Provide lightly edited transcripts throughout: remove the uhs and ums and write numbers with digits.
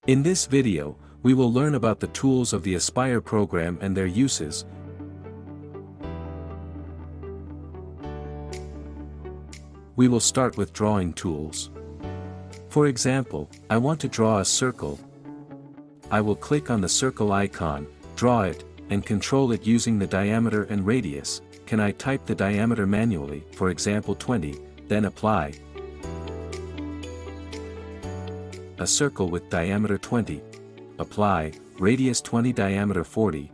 In this video, we will learn about the tools of the Aspire program and their uses. We will start with drawing tools. For example, I want to draw a circle. I will click on the circle icon, draw it, and control it using the diameter and radius. Can I type the diameter manually, for example 20, then apply. A circle with diameter 20. Apply, radius 20, diameter 40.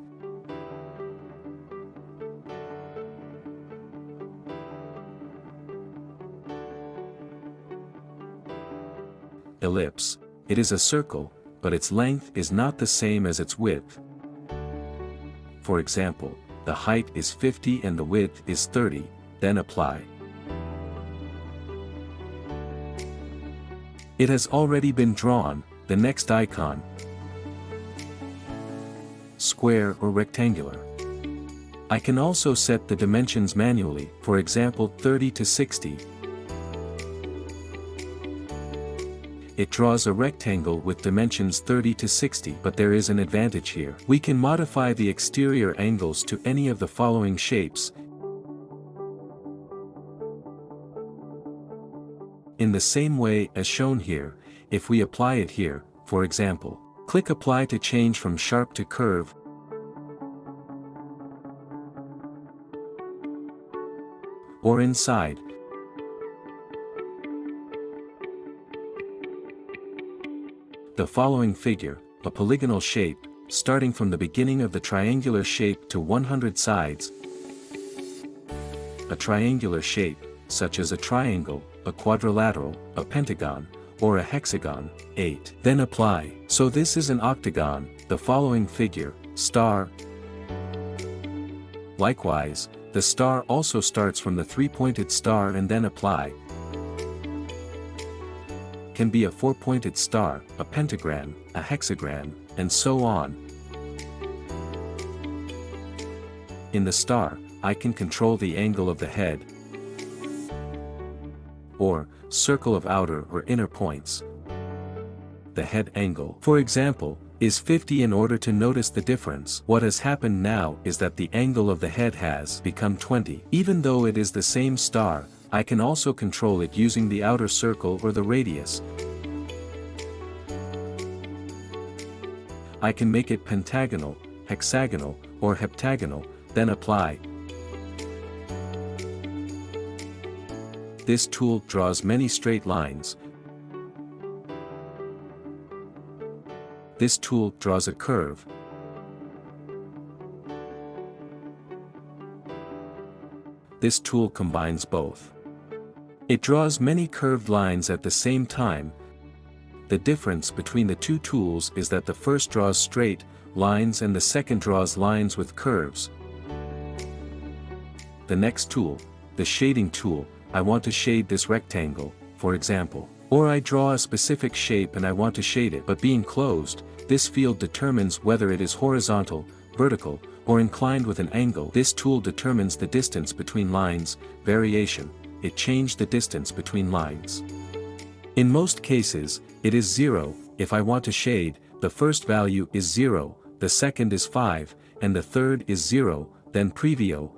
Ellipse. It is a circle, but its length is not the same as its width. For example, the height is 50 and the width is 30, then apply. It has already been drawn. The next icon. Square or rectangular. I can also set the dimensions manually, for example 30 to 60. It draws a rectangle with dimensions 30 to 60, but there is an advantage here. We can modify the exterior angles to any of the following shapes. In the same way as shown here, if we apply it here, for example, click Apply to change from sharp to curve. Or inside. The following figure, a polygonal shape, starting from the beginning of the triangular shape to 100 sides. A triangular shape, such as a triangle, a quadrilateral, a pentagon, or a hexagon, 8. Then apply. So this is an octagon, the following figure, star. Likewise, the star also starts from the three-pointed star and then apply. Can be a four-pointed star, a pentagram, a hexagram, and so on. In the star, I can control the angle of the head, or circle of outer or inner points. The head angle, for example, is 50. In order to notice the difference, what has happened now is that the angle of the head has become 20. Even though it is the same star, I can also control it using the outer circle or the radius. I can make it pentagonal, hexagonal, or heptagonal, then apply. This tool draws many straight lines. This tool draws a curve. This tool combines both. It draws many curved lines at the same time. The difference between the two tools is that the first draws straight lines and the second draws lines with curves. The next tool, the shading tool, I want to shade this rectangle, for example. Or I draw a specific shape and I want to shade it, but being closed, this field determines whether it is horizontal, vertical, or inclined with an angle. This tool determines the distance between lines. Variation. It changed the distance between lines. In most cases, it is 0. If I want to shade, the first value is 0, the second is 5, and the third is 0, then preview.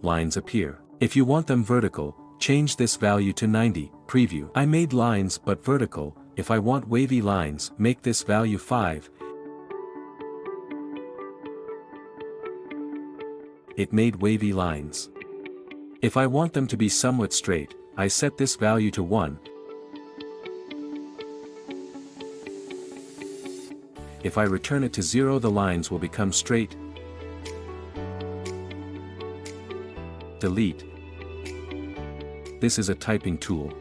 Lines appear. If you want them vertical, change this value to 90, preview. I made lines but vertical. If I want wavy lines, make this value 5. It made wavy lines. If I want them to be somewhat straight, I set this value to 1. If I return it to 0, the lines will become straight. Delete. This is a typing tool.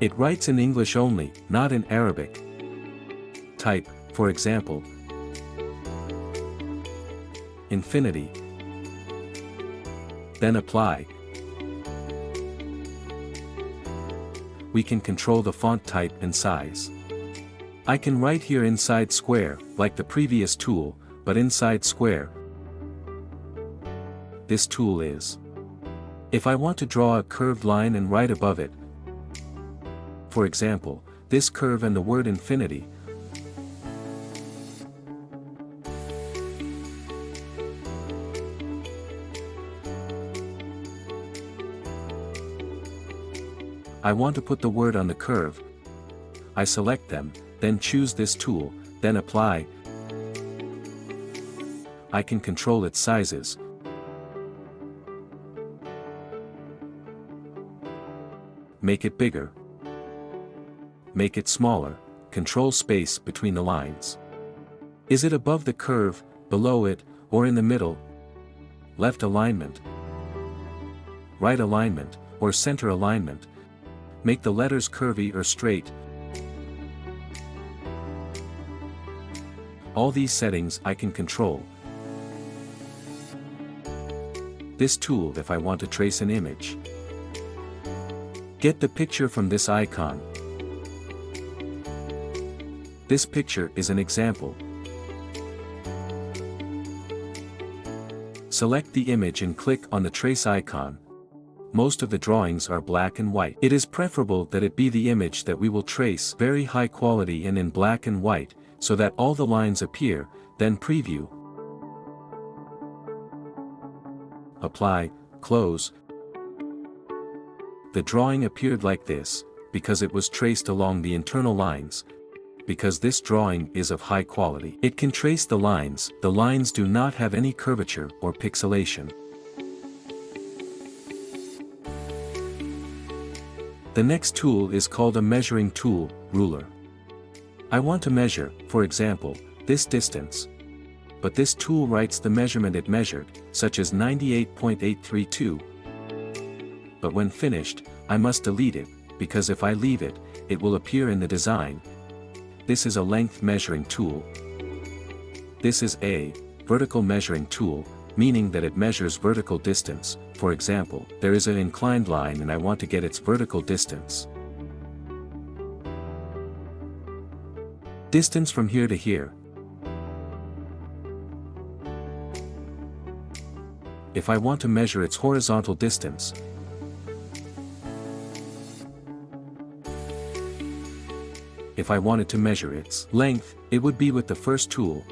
It writes in English only, not in Arabic. Type, for example, infinity. Then apply. We can control the font type and size. I can write here inside square, like the previous tool, but inside square. This tool is. If I want to draw a curved line and write above it, for example, this curve and the word infinity. I want to put the word on the curve. I select them, then choose this tool, then apply. I can control its sizes. Make it bigger. Make it smaller, control space between the lines. Is it above the curve, below it, or in the middle? Left alignment, right alignment, or center alignment. Make the letters curvy or straight. All these settings I can control. This tool if I want to trace an image. Get the picture from this icon. This picture is an example. Select the image and click on the trace icon. Most of the drawings are black and white. It is preferable that it be the image that we will trace very high quality and in black and white, so that all the lines appear, then preview. Apply, close. The drawing appeared like this, because it was traced along the internal lines. Because this drawing is of high quality, it can trace the lines do not have any curvature or pixelation. The next tool is called a measuring tool, ruler. I want to measure, for example, this distance. But this tool writes the measurement it measured, such as 98.832. But when finished, I must delete it, because if I leave it, it will appear in the design. This is a length measuring tool. This is a vertical measuring tool, meaning that it measures vertical distance. For example, there is an inclined line and I want to get its vertical distance. Distance from here to here. If I want to measure its horizontal distance, if I wanted to measure its length, it would be with the first tool.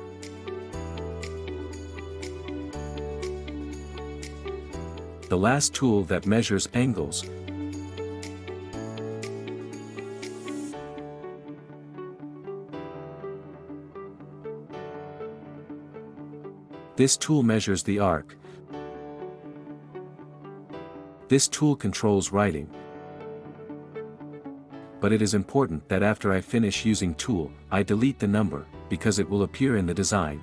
The last tool that measures angles. This tool measures the arc. This tool controls writing. But it is important that after I finish using tool, I delete the number, because it will appear in the design.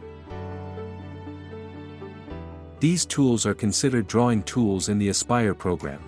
These tools are considered drawing tools in the Aspire program.